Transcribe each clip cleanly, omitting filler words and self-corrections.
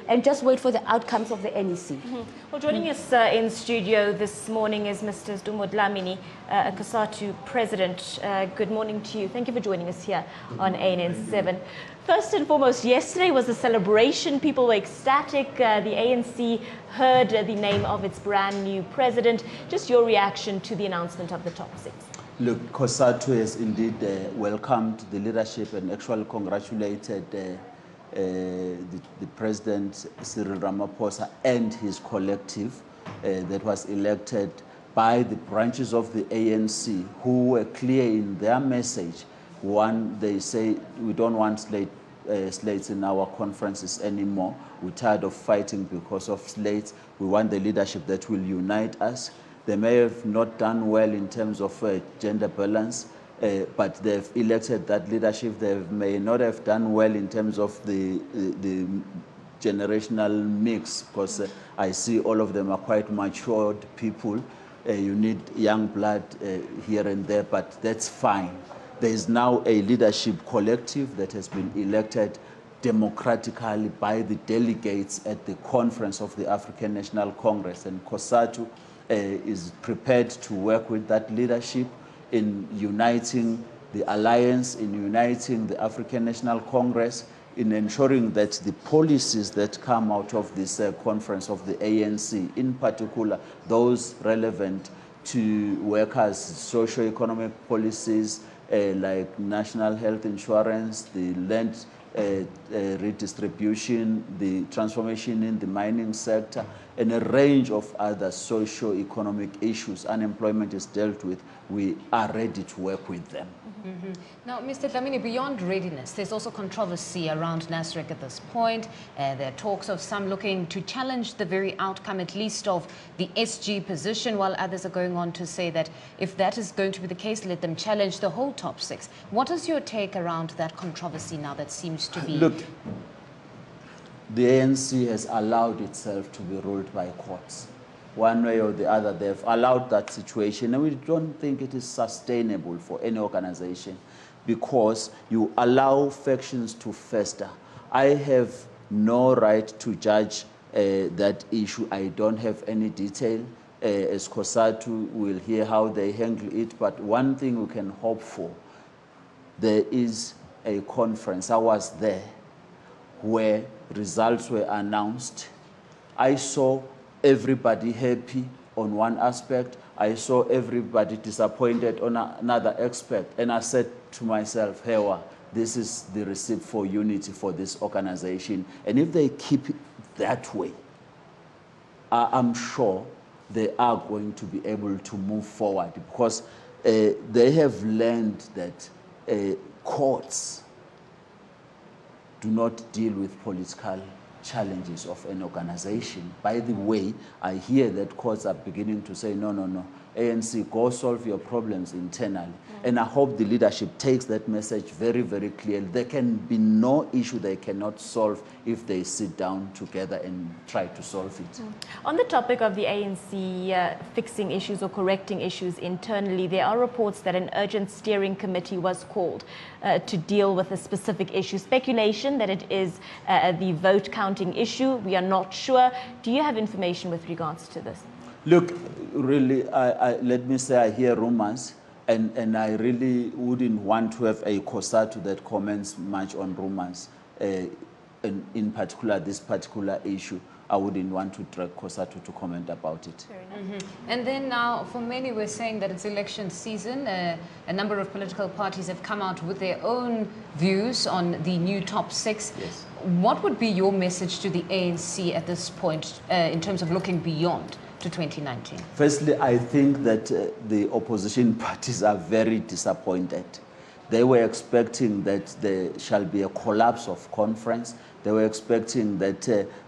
and just wait for the outcomes of the NEC. Well, joining us in studio this morning is Mr. Dlamini, COSATU President. Good morning to you. Thank you for joining us here on ANN7. First and foremost, yesterday was a celebration. People were ecstatic. The ANC heard the name of its brand new president. Just your reaction to the announcement of the top six. Look, COSATU has indeed welcomed the leadership and actually congratulated the President Cyril Ramaphosa and his collective that was elected by the branches of the ANC, who were clear in their message. One, they say, we don't want slates in our conferences anymore. We're tired of fighting because of slates. We want the leadership that will unite us. They may have not done well in terms of gender balance, but they've elected that leadership. They may not have done well in terms of the generational mix, because I see all of them are quite matured people. You need young blood here and there, but that's fine. There is now a leadership collective that has been elected democratically by the delegates at the conference of the African National Congress, and COSATU is prepared to work with that leadership in uniting the alliance, in uniting the African National Congress, in ensuring that the policies that come out of this conference of the ANC, in particular those relevant to workers' socio-economic policies like national health insurance, the land redistribution, the transformation in the mining sector, and a range of other socio-economic issues unemployment is dealt with, we are ready to work with them. Now, Mr. Dlamini, beyond readiness, there's also controversy around NASREC at this point. There are talks of some looking to challenge the very outcome, at least of the SG position, while others are going on to say that if that is going to be the case, let them challenge the whole top six. What is your take around that controversy now that seems to be... Look, the ANC has allowed itself to be ruled by courts. One way or the other, they've allowed that situation, and we don't think it is sustainable for any organization, because you allow factions to fester. I have no right to judge that issue. I don't have any detail. As COSATU will hear how they handle it, but one thing we can hope for, there is a conference. I was there where results were announced. I saw everybody happy on one aspect. I saw everybody disappointed on another aspect. And I said to myself, Hewa, this is the recipe for unity for this organization. And if they keep it that way, I'm sure they are going to be able to move forward, because they have learned that courts do not deal with political challenges of an organization. By the way, I hear that courts are beginning to say, no, no, no, ANC, go solve your problems internally. And I hope the leadership takes that message very, very clearly. There can be no issue they cannot solve if they sit down together and try to solve it. On the topic of the ANC fixing issues or correcting issues internally, there are reports that an urgent steering committee was called to deal with a specific issue. Speculation that it is the vote counting issue. We are not sure. Do you have information with regards to this? Look, really, let me say I hear rumors, and I really wouldn't want to have a COSATU that comments much on rumors. In particular, this particular issue, I wouldn't want to drag COSATU to comment about it. And then now, for many, we're saying that it's election season. A number of political parties have come out with their own views on the new top six. Yes. What would be your message to the ANC at this point in terms of looking beyond to 2019? Firstly, I think that the opposition parties are very disappointed. They were expecting that there shall be a collapse of conference. They were expecting that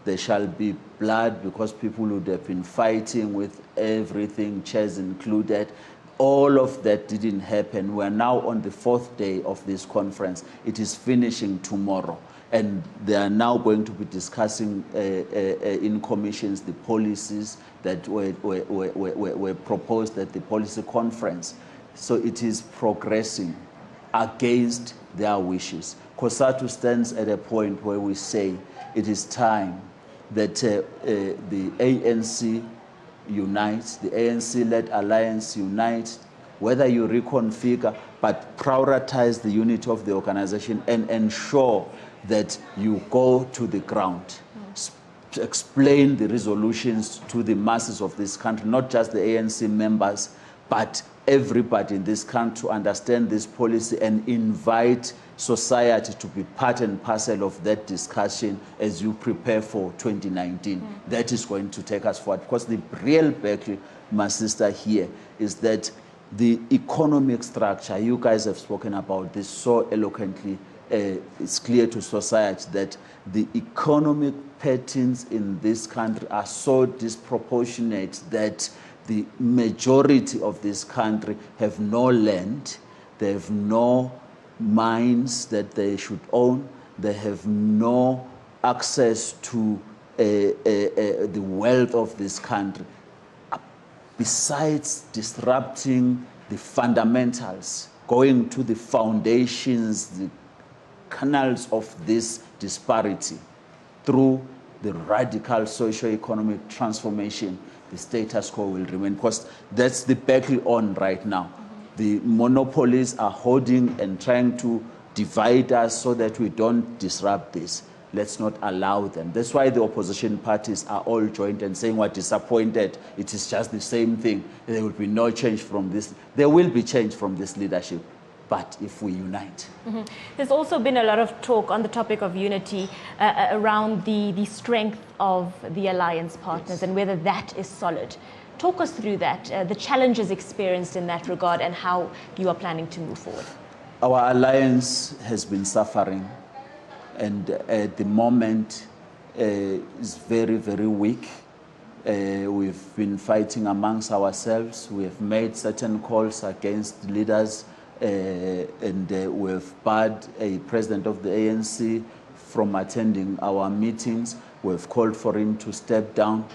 there shall be blood, because people would have been fighting with everything, chairs included. All of that didn't happen. We're now on the 4th day of this conference. It is finishing tomorrow. And they are now going to be discussing in commissions the policies that were proposed at the policy conference. So it is progressing against their wishes. COSATU stands at a point where we say it is time that the ANC unites, the ANC-led alliance unite, whether you reconfigure, but prioritize the unity of the organization and ensure that you go to the ground. Explain the resolutions to the masses of this country, not just the ANC members, but everybody in this country to understand this policy and invite society to be part and parcel of that discussion as you prepare for 2019. That is going to take us forward, because the real battle, my sister, here is that the economic structure, you guys have spoken about this so eloquently, it's clear to society that the economic patterns in this country are so disproportionate that the majority of this country have no land, they have no mines that they should own, they have no access to the wealth of this country. Besides disrupting the fundamentals, going to the foundations, the canals of this disparity through the radical socio-economic transformation, the status quo will remain, because that's the battle on right now. The monopolies are holding and trying to divide us so that we don't disrupt this. Let's not allow them. That's why the opposition parties are all joined and saying we're disappointed. It is just the same thing. There will be no change from this. There will be change from this leadership, but if we unite. There's also been a lot of talk on the topic of unity around the strength of the alliance partners and whether that is solid. Talk us through that, the challenges experienced in that regard and how you are planning to move forward. Our alliance has been suffering, and at the moment is very, very weak. We've been fighting amongst ourselves. We have made certain calls against leaders, and we've barred a president of the ANC from attending our meetings. We've called for him to step down.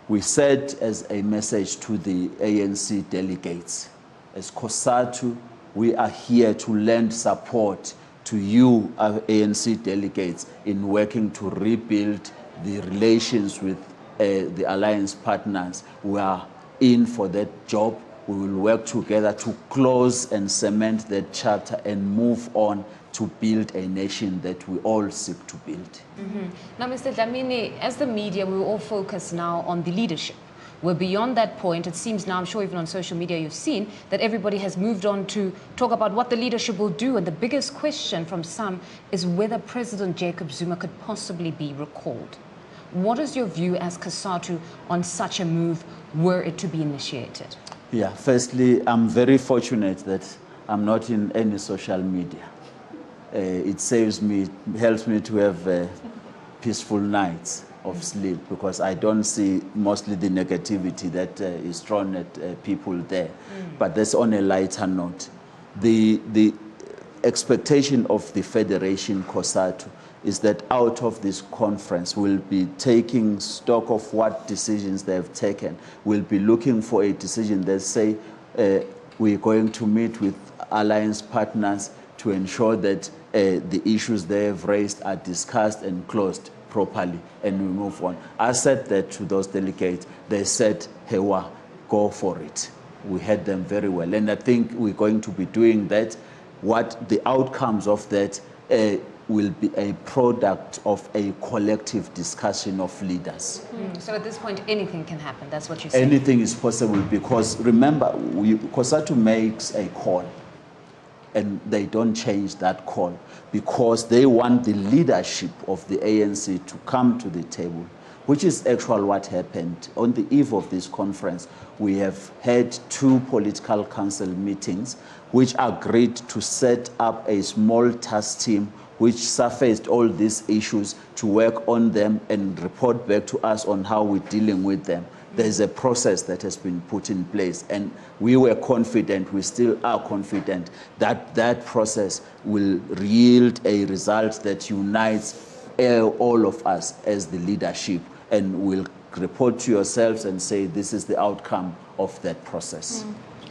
We said as a message to the ANC delegates, as COSATU, we are here to lend support to you, our ANC delegates, in working to rebuild the relations with the alliance partners. We are in for that job. We will work together to close and cement that chapter and move on to build a nation that we all seek to build. Now, Mr. Dlamini, as the media, we all focus now on the leadership. We're beyond that point. It seems now, I'm sure even on social media you've seen, that everybody has moved on to talk about what the leadership will do. And the biggest question from some is whether President Jacob Zuma could possibly be recalled. What is your view as COSATU on such a move were it to be initiated? Yeah, firstly, I'm very fortunate that I'm not in any social media. It saves me, helps me to have peaceful nights of sleep, because I don't see mostly the negativity that is thrown at people there. But that's on a lighter note. The expectation of the Federation COSATU is that out of this conference we'll be taking stock of what decisions they have taken. We'll be looking for a decision that say we're going to meet with alliance partners to ensure that the issues they have raised are discussed and closed properly, and we move on. I said that to those delegates. They said, hey, go for it. We heard them very well, and I think we're going to be doing that. What the outcomes of that will be a product of a collective discussion of leaders. So at this point, anything can happen. That's what you're saying. Anything is possible, because remember, COSATU makes a call, and they don't change that call, because they want the leadership of the ANC to come to the table, which is actually what happened. On the eve of this conference, we have had 2 political council meetings which agreed to set up a small task team which surfaced all these issues to work on them and report back to us on how we're dealing with them. There's a process that has been put in place, and we were confident, we still are confident, that that process will yield a result that unites all of us as the leadership, and will report to yourselves and say this is the outcome of that process.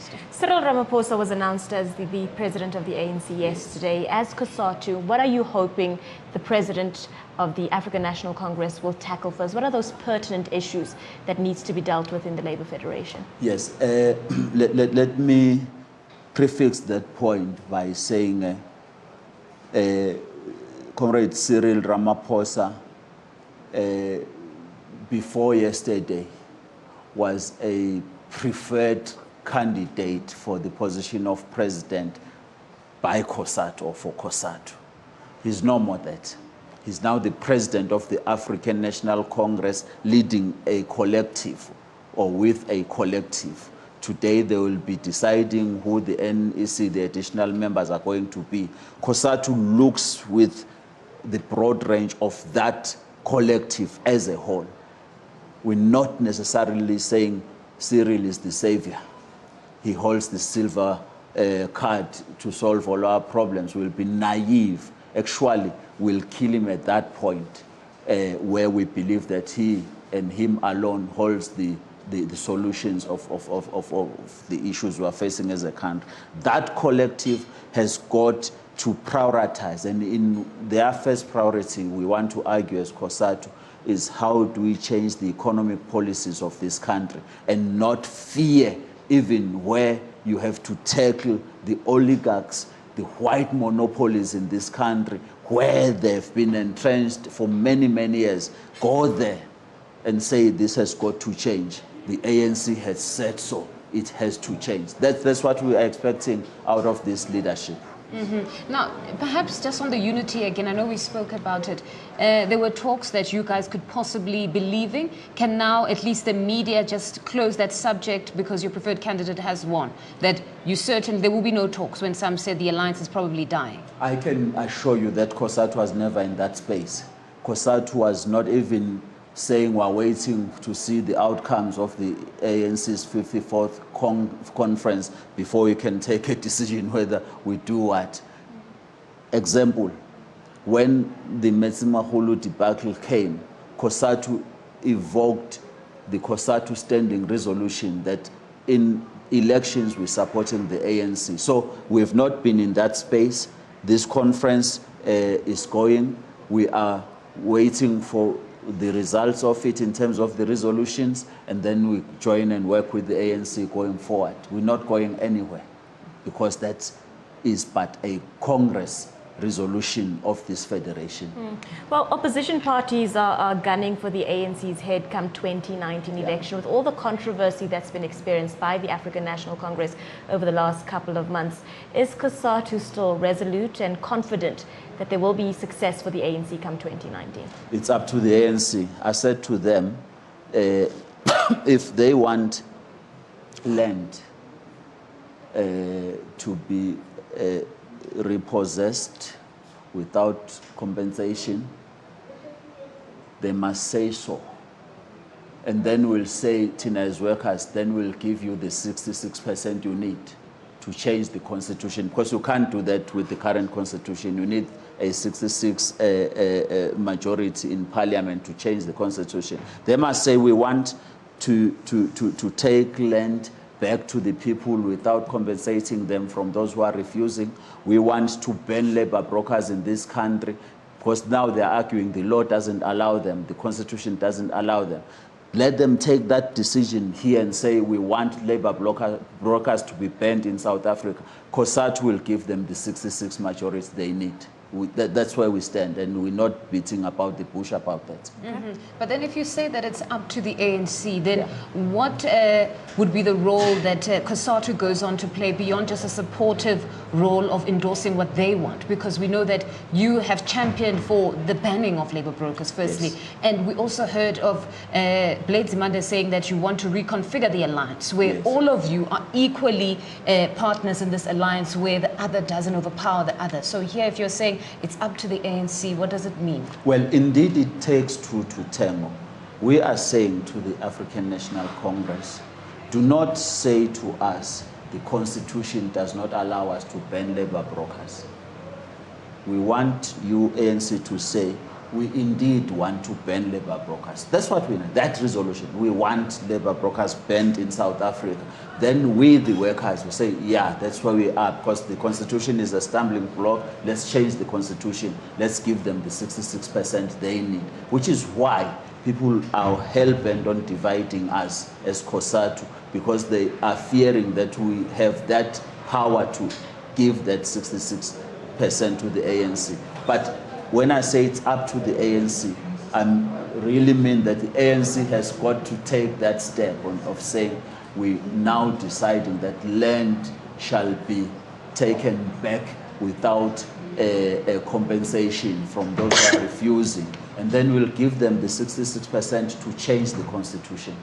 Minister? Cyril Ramaphosa was announced as the president of the ANC yesterday. As COSATU, what are you hoping the president of the African National Congress will tackle first? What are those pertinent issues that needs to be dealt with in the Labour Federation? Yes, let me prefix that point by saying Comrade Cyril Ramaphosa before yesterday was a preferred candidate for the position of president by COSATU or for COSATU. He's no more that. He's now the president of the African National Congress, leading a collective or with a collective. Today they will be deciding who the NEC, the additional members, are going to be. COSATU looks with the broad range of that collective as a whole. We're not necessarily saying Cyril is the savior. He holds the silver card to solve all our problems. We'll be naive. Actually, we'll kill him at that point where we believe that he and him alone holds the solutions of the issues we are facing as a country. That collective has got to prioritize, and in their first priority, we want to argue as COSATU, is how do we change the economic policies of this country and not fear even where you have to tackle the oligarchs, the white monopolies in this country, where they've been entrenched for many, many years. Go there and say this has got to change. The ANC has said so. It has to change. That's what we are expecting out of this leadership. Mm-hmm. Now, perhaps just on the unity again, I know we spoke about it. There were talks that you guys could possibly be leaving. Can now at least the media just close that subject because your preferred candidate has won? That you certain there will be no talks when some said the alliance is probably dying? I can assure you that COSATU was never in that space. COSATU was not even saying we're waiting to see the outcomes of the ANC's 54th conference before we can take a decision whether we do what. Example, when the Metsimahulu debacle came, COSATU evoked the COSATU standing resolution that in elections we're supporting the ANC. So we've not been in that space. This conference is going. We are waiting for the results of it in terms of the resolutions, and then we join and work with the ANC going forward. We're not going anywhere because that is but a Congress resolution of this federation. Well, opposition parties are gunning for the ANC's head come 2019 election, with all the controversy that's been experienced by the African National Congress over the last couple of months. Is COSATU still resolute and confident that there will be success for the ANC come 2019? It's up to the ANC. I said to them, if they want land to be repossessed without compensation, they must say so. And then we'll say, Tina, as workers, then we'll give you the 66% you need to change the constitution, because you can't do that with the current constitution. You need a 66 majority in parliament to change the constitution. They must say we want to take land back to the people without compensating them from those who are refusing. We want to ban labor brokers in this country, because now they're arguing the law doesn't allow them, the constitution doesn't allow them. Let them take that decision here and say we want labor brokers to be banned in South Africa. COSATU will give them the 66 majority they need. That's where we stand, and we're not beating about the bush about that. Mm-hmm. But then if you say that it's up to the ANC, then what would be the role that COSATU goes on to play beyond just a supportive role of endorsing what they want? Because we know that you have championed for the banning of labor brokers, firstly. Yes. And we also heard of Dlamini saying that you want to reconfigure the alliance, where all of you are equally partners in this alliance, where the other doesn't overpower the other. So here, if you're saying it's up to the ANC, what does it mean? Well, indeed, it takes two to tango. We are saying to the African National Congress, do not say to us the Constitution does not allow us to ban labor brokers. We want you, ANC, to say we indeed want to ban labor brokers. That's what we need, that resolution. We want labor brokers banned in South Africa. Then we, the workers, will say, yeah, that's where we are, because the constitution is a stumbling block. Let's change the constitution. Let's give them the 66% they need, which is why people are hell-bent on dividing us as COSATU, because they are fearing that we have that power to give that 66% to the ANC. But when I say it's up to the ANC, I really mean that the ANC has got to take that step of saying we now deciding that land shall be taken back without a compensation from those who are refusing. And then we'll give them the 66% to change the constitution.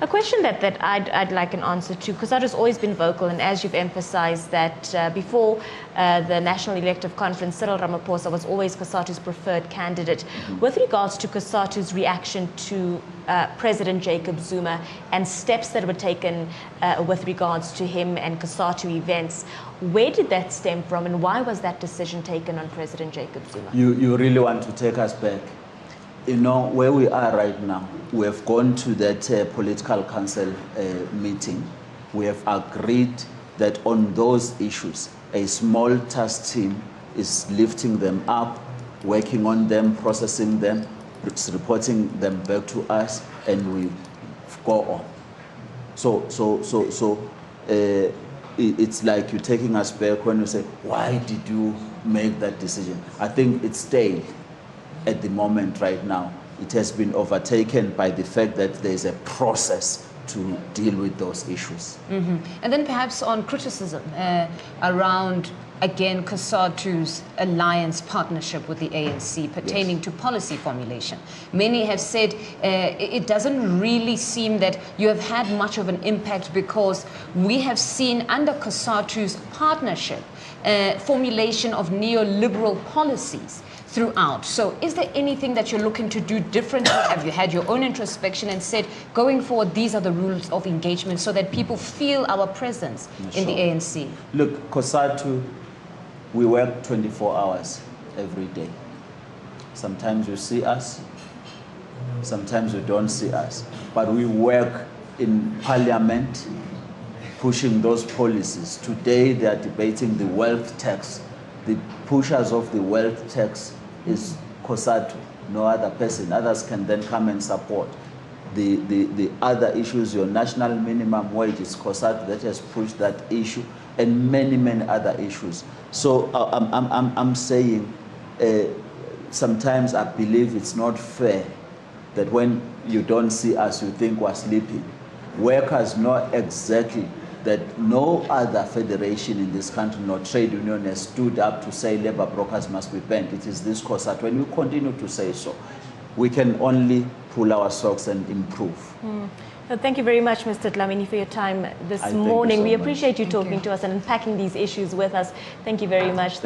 A question that I'd like an answer to, because that has always been vocal, and as you've emphasized that before the National Elective Conference, Cyril Ramaphosa was always COSATU's preferred candidate. With regards to COSATU's reaction to President Jacob Zuma and steps that were taken with regards to him and COSATU events, where did that stem from, and why was that decision taken on President Jacob Zuma? You really want to take us back? You know, where we are right now, we have gone to that political council meeting. We have agreed that on those issues, a small task team is lifting them up, working on them, processing them, reporting them back to us, and we go on. It's like you're taking us back when you say, why did you make that decision? I think it's stale at the moment right now. It has been overtaken by the fact that there's a process to deal with those issues. And then perhaps on criticism around, again, COSATU's alliance partnership with the ANC pertaining to policy formulation. Many have said it doesn't really seem that you have had much of an impact, because we have seen under COSATU's partnership formulation of neoliberal policies throughout. So is there anything that you're looking to do differently? Have you had your own introspection and said, going forward, these are the rules of engagement so that people feel our presence in the ANC? Look, COSATU, we work 24 hours every day. Sometimes you see us, sometimes you don't see us. But we work in parliament, pushing those policies. Today they are debating the wealth tax. The pushers of the wealth tax is COSATU, no other person. Others can then come and support. The other issues, your national minimum wage, is COSATU that has pushed that issue, and many, many other issues. So I'm saying sometimes I believe it's not fair that when you don't see us, you think we're sleeping. Workers know exactly that no other federation in this country, nor trade union, has stood up to say labor brokers must be banned. It is this COSATU, and we continue to say so. We can only pull our socks and improve. So thank you very much, Mr. Dlamini, for your time this morning. We appreciate you talking to us and unpacking these issues with us. Thank you very much.